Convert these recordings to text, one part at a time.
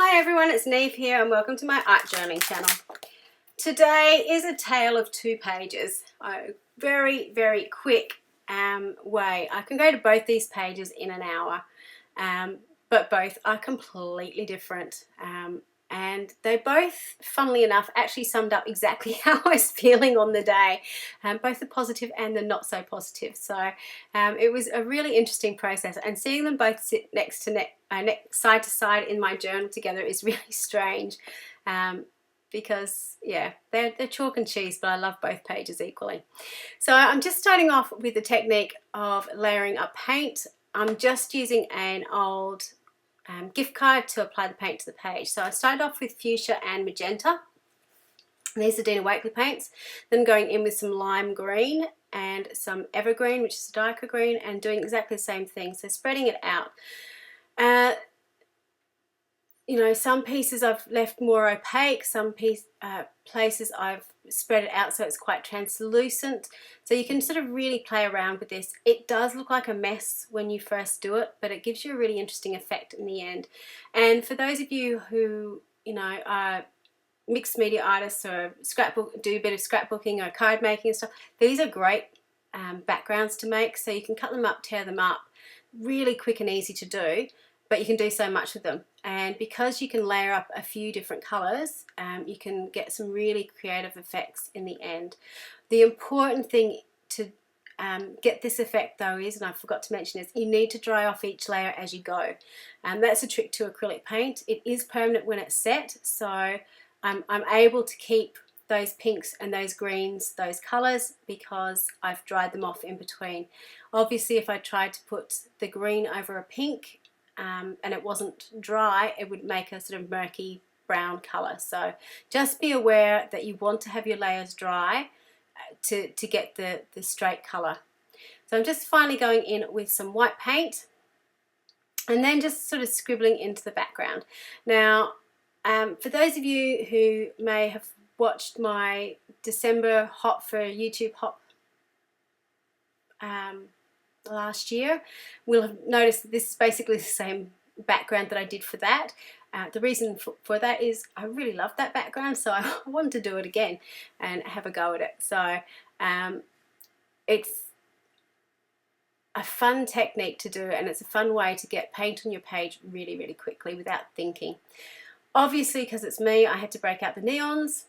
Hi everyone, it's Niamh here and welcome to my art journaling channel. Today is a tale of 2 pages, a very quick way. I can go to both these pages in an hour, but both are completely different. And they both, funnily enough, actually summed up exactly how I was feeling on the day, both the positive and the not so positive. So it was a really interesting process, and seeing them both sit side to side in my journal together is really strange, because yeah, they're chalk and cheese, but I love both pages equally. So I'm just starting off with the technique of layering up paint. I'm just using an old gift card to apply the paint to the page. So I started off with fuchsia and magenta. These are Dina Wakley paints. Then going in with some lime green and some evergreen, which is a darker green, and doing exactly the same thing. So spreading it out. You know, some pieces I've left more opaque, some places I've spread it out so it's quite translucent. So you can sort of really play around with this. It does look like a mess when you first do it, but it gives you a really interesting effect in the end. And for those of you who, you know, are mixed media artists or do a bit of scrapbooking or card making and stuff, these are great backgrounds to make. So you can cut them up, tear them up, really quick and easy to do, but you can do so much with them. And because you can layer up a few different colours, you can get some really creative effects in the end. The important thing to get this effect though is, and I forgot to mention, is you need to dry off each layer as you go. That's a trick to acrylic paint. It is permanent when it's set, so I'm able to keep those pinks and those greens, those colours, because I've dried them off in between. Obviously, if I tried to put the green over a pink, and it wasn't dry, it would make a sort of murky brown colour. So just be aware that you want to have your layers dry to get the straight colour. So I'm just finally going in with some white paint and then just sort of scribbling into the background. Now, for those of you who may have watched my December Hop for YouTube Hop last year, will have noticed that this is basically the same background that I did for that. The reason for that is I really love that background, so I wanted to do it again and have a go at it. So it's a fun technique to do, and it's a fun way to get paint on your page really quickly without thinking. Obviously, because it's me, I had to break out the neons,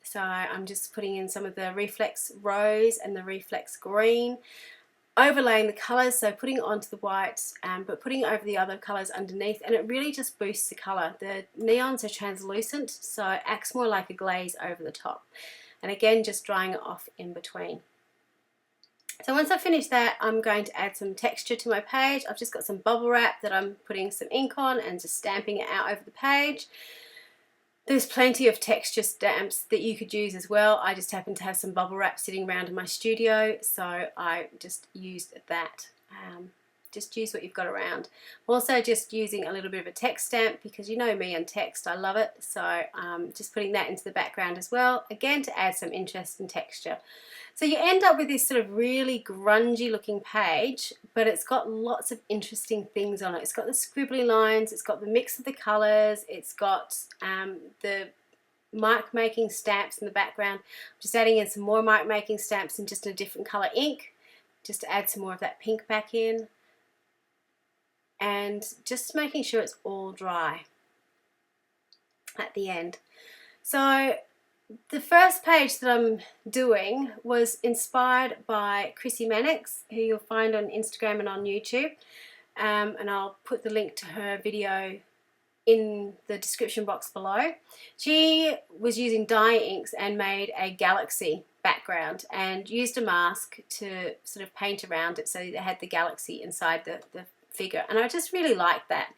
so I'm just putting in some of the reflex rose and the reflex green, overlaying the colours, so putting it onto the white, but putting over the other colours underneath, and it really just boosts the colour. The neons are translucent, so it acts more like a glaze over the top. And again, just drying it off in between. So once I finish that, I'm going to add some texture to my page. I've just got some bubble wrap that I'm putting some ink on and just stamping it out over the page. There's plenty of texture stamps that you could use as well. I just happen to have some bubble wrap sitting around in my studio, so I just used that. Just use what you've got around. I'm also just using a little bit of a text stamp, because you know me and text, I love it. So just putting that into the background as well, again to add some interest and texture. So you end up with this sort of really grungy looking page, but it's got lots of interesting things on it. It's got the scribbly lines, it's got the mix of the colours, it's got the mark making stamps in the background. I'm just adding in some more mark making stamps in just a different colour ink, just to add some more of that pink back in. And just making sure it's all dry at the end. So the first page that I'm doing was inspired by Chrissy Mannix, who you'll find on Instagram and on YouTube, and I'll put the link to her video in the description box below. She was using dye inks and made a galaxy background and used a mask to sort of paint around it so it had the galaxy inside the figure, and I just really liked that.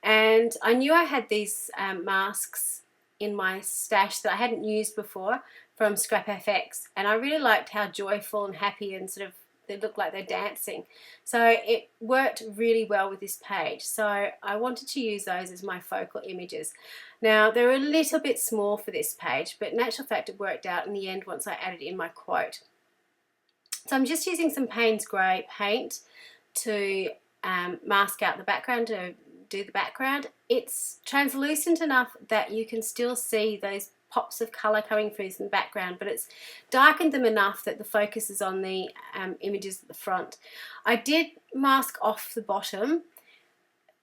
And I knew I had these masks in my stash that I hadn't used before from Scrap FX, and I really liked how joyful and happy and sort of they look like they're dancing. So it worked really well with this page, so I wanted to use those as my focal images. Now they're a little bit small for this page, but in actual fact it worked out in the end once I added in my quote. So I'm just using some Payne's Grey paint to mask out the background, to do the background. It's translucent enough that you can still see those pops of colour coming through in the background, but it's darkened them enough that the focus is on the images at the front. I did mask off the bottom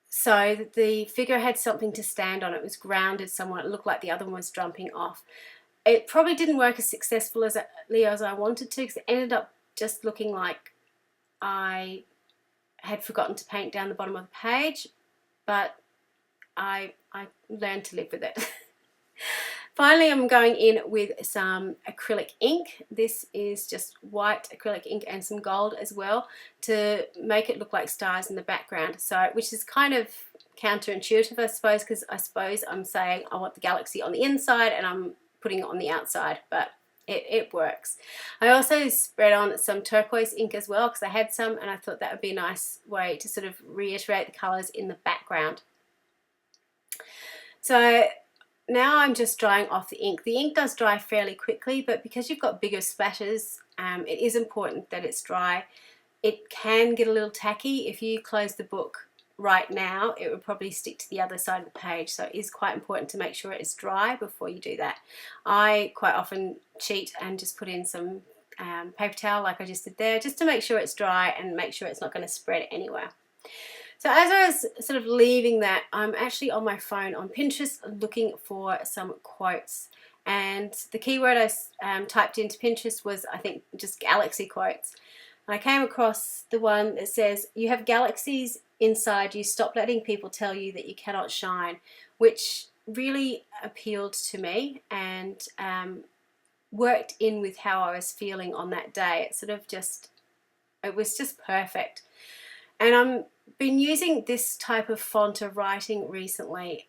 so that the figure had something to stand on. It was grounded somewhat. It looked like the other one was jumping off. It probably didn't work as successfully as I wanted to, because it ended up just looking like I had forgotten to paint down the bottom of the page, but I learned to live with it. Finally, I'm going in with some acrylic ink. This is just white acrylic ink and some gold as well to make it look like stars in the background. So, which is kind of counterintuitive, I suppose, because I suppose I'm saying I want the galaxy on the inside and I'm putting it on the outside, but it works. I also spread on some turquoise ink as well because I had some, and I thought that would be a nice way to sort of reiterate the colours in the background. So now I'm just drying off the ink. The ink does dry fairly quickly, but because you've got bigger splatters, it is important that it's dry. It can get a little tacky. If you close the book right now, it would probably stick to the other side of the page, so it is quite important to make sure it is dry before you do that. I quite often cheat and just put in some paper towel like I just did there, just to make sure it's dry and make sure it's not going to spread anywhere. So as I was sort of leaving that, I'm actually on my phone on Pinterest looking for some quotes, and the keyword I typed into Pinterest was, I think, just galaxy quotes. And I came across the one that says, "You have galaxies inside you, stop letting people tell you that you cannot shine," which really appealed to me and worked in with how I was feeling on that day. It was just perfect. And I'm been using this type of font of writing recently,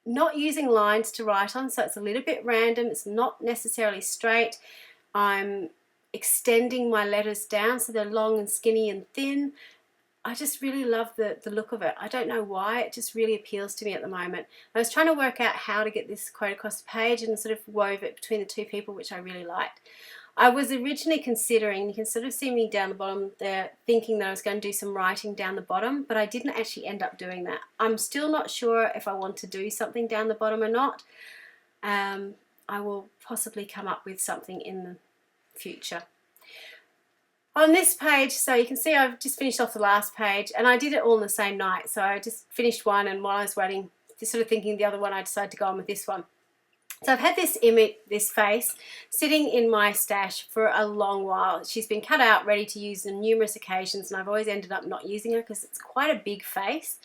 not using lines to write on, so it's a little bit random. It's not necessarily straight. I'm extending my letters down so they're long and skinny and thin. I just really love the look of it. I don't know why, it just really appeals to me at the moment. I was trying to work out how to get this quote across the page and sort of wove it between the two people, which I really liked. I was originally considering, you can sort of see me down the bottom there, thinking that I was going to do some writing down the bottom, but I didn't actually end up doing that. I'm still not sure if I want to do something down the bottom or not. I will possibly come up with something in the future. On this page, so you can see I've just finished off the last page, and I did it all in the same night. So I just finished one, and while I was waiting, just sort of thinking the other one, I decided to go on with this one. So I've had this image, this face, sitting in my stash for a long while. She's been cut out, ready to use on numerous occasions, and I've always ended up not using her because it's quite a big face,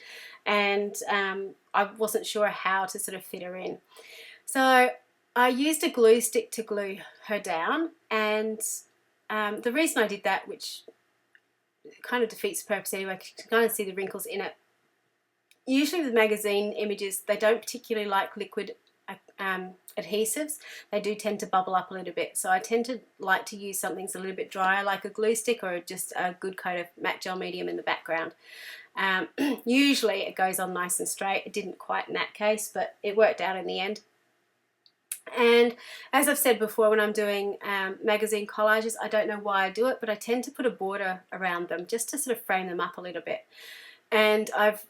and I wasn't sure how to sort of fit her in. So I used a glue stick to glue her down, and the reason I did that, which kind of defeats the purpose anyway, you can kind of see the wrinkles in it. Usually with magazine images, they don't particularly like liquid adhesives. They do tend to bubble up a little bit, so I tend to like to use something that's a little bit drier, like a glue stick or just a good coat of matte gel medium in the background. Usually it goes on nice and straight. It didn't quite in that case, but it worked out in the end. And as I've said before, when I'm doing magazine collages, I don't know why I do it, but I tend to put a border around them just to sort of frame them up a little bit. And I've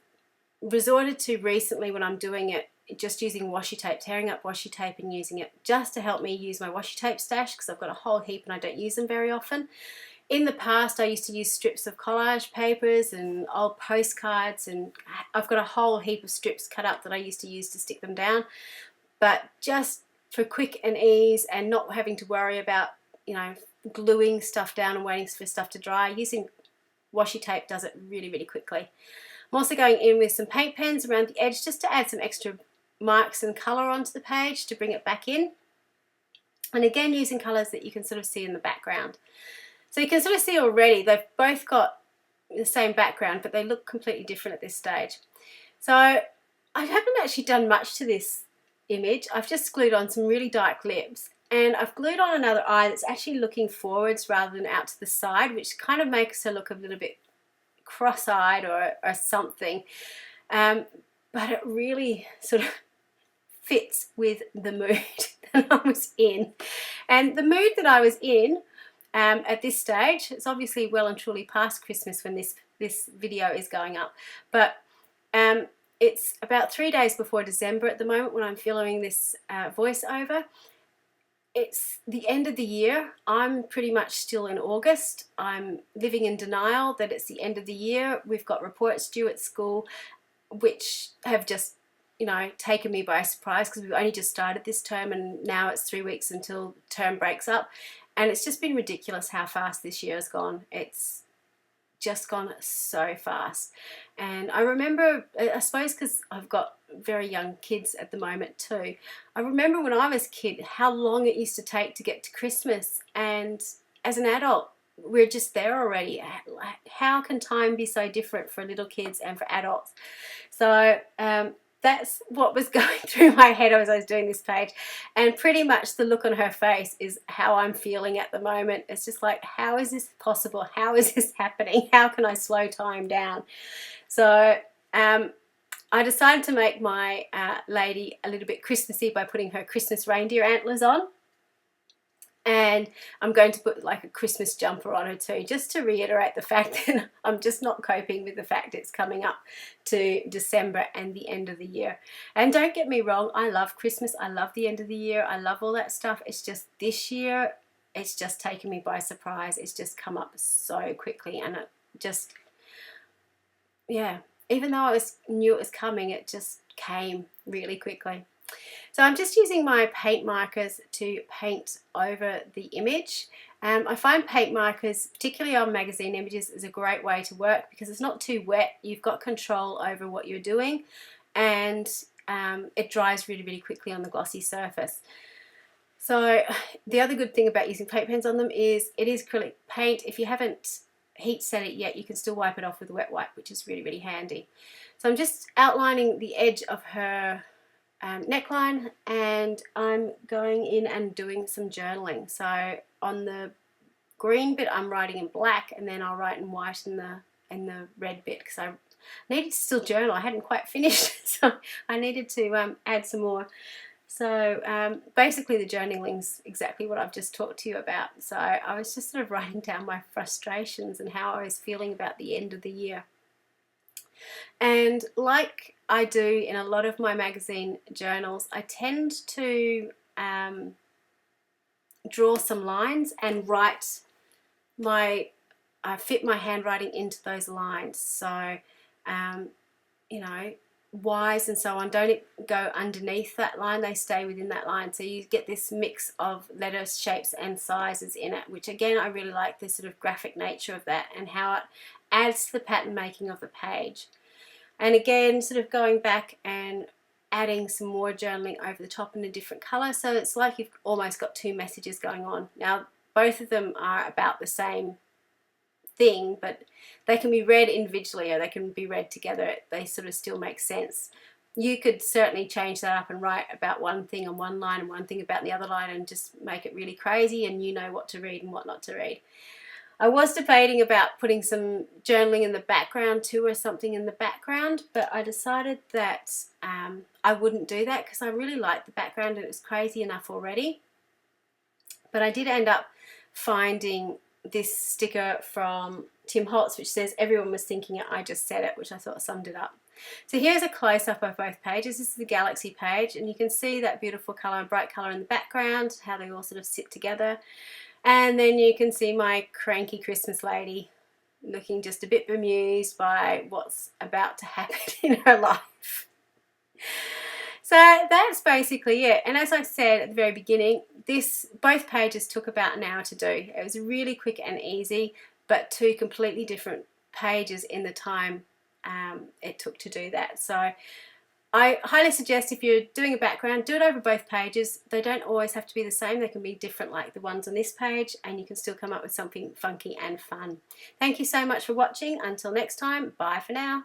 resorted to recently, when I'm doing it, just using washi tape, tearing up washi tape and using it just to help me use my washi tape stash, because I've got a whole heap and I don't use them very often. In the past, I used to use strips of collage papers and old postcards, and I've got a whole heap of strips cut up that I used to use to stick them down. But just for quick and ease and not having to worry about, you know, gluing stuff down and waiting for stuff to dry, using washi tape does it really, really quickly. I'm also going in with some paint pens around the edge just to add some extra marks and colour onto the page to bring it back in. And again, using colours that you can sort of see in the background. So you can sort of see already they've both got the same background, but they look completely different at this stage. So I haven't actually done much to this image. I've just glued on some really dark lips, and I've glued on another eye that's actually looking forwards rather than out to the side, which kind of makes her look a little bit cross-eyed or something. But it really sort of fits with the mood that I was in. And the mood that I was in at this stage, it's obviously well and truly past Christmas when this video is going up, but It's about 3 days before December at the moment when I'm filming this voiceover. It's the end of the year. I'm pretty much still in August. I'm living in denial that it's the end of the year. We've got reports due at school which have just, you know, taken me by surprise because we've only just started this term and now it's 3 weeks until term breaks up. And it's just been ridiculous how fast this year has gone. It's just gone so fast. And I remember, I suppose because I've got very young kids at the moment too, I remember when I was a kid how long it used to take to get to Christmas, and as an adult we're just there already. How can time be so different for little kids and for adults? So that's what was going through my head as I was doing this page, and pretty much the look on her face is how I'm feeling at the moment. It's just like, how is this possible? How is this happening? How can I slow time down? So I decided to make my lady a little bit Christmassy by putting her Christmas reindeer antlers on. And I'm going to put like a Christmas jumper on her too, just to reiterate the fact that I'm just not coping with the fact it's coming up to December and the end of the year. And don't get me wrong, I love Christmas, I love the end of the year, I love all that stuff. It's just this year, it's just taken me by surprise. It's just come up so quickly, and it just, yeah, even though I knew it was coming, it just came really quickly. So I'm just using my paint markers to paint over the image. I find paint markers, particularly on magazine images, is a great way to work because it's not too wet. You've got control over what you're doing, and it dries really, really quickly on the glossy surface. So the other good thing about using paint pens on them is it is acrylic paint. If you haven't heat set it yet, you can still wipe it off with a wet wipe, which is really, really handy. So I'm just outlining the edge of her neckline, and I'm going in and doing some journaling. So on the green bit I'm writing in black, and then I'll write in white in the red bit because I needed to still journal. I hadn't quite finished, so I needed to add some more. So basically the journaling's exactly what I've just talked to you about. So I was just sort of writing down my frustrations and how I was feeling about the end of the year. And like I do in a lot of my magazine journals, I tend to draw some lines and write fit my handwriting into those lines. So, you know, Y's and so on don't go underneath that line, they stay within that line. So you get this mix of letters, shapes and sizes in it, which again, I really like the sort of graphic nature of that and how it adds to the pattern making of the page. And again, sort of going back and adding some more journaling over the top in a different colour. So it's like you've almost got two messages going on. Now, both of them are about the same thing, but they can be read individually or they can be read together. They sort of still make sense. You could certainly change that up and write about one thing on one line and one thing about the other line and just make it really crazy, and you know what to read and what not to read. I was debating about putting some journaling in the background too, or something in the background, but I decided that I wouldn't do that because I really liked the background and it was crazy enough already. But I did end up finding this sticker from Tim Holtz which says, "Everyone was thinking it, I just said it," which I thought summed it up. So here's a close-up of both pages. This is the Galaxy page, and you can see that beautiful colour and bright colour in the background, how they all sort of sit together. And then you can see my cranky Christmas lady looking just a bit bemused by what's about to happen in her life. So that's basically it. And as I said at the very beginning, both pages took about an hour to do. It was really quick and easy, but two completely different pages in the time it took to do that. So I highly suggest if you're doing a background, do it over both pages. They don't always have to be the same. They can be different like the ones on this page, and you can still come up with something funky and fun. Thank you so much for watching. Until next time, bye for now.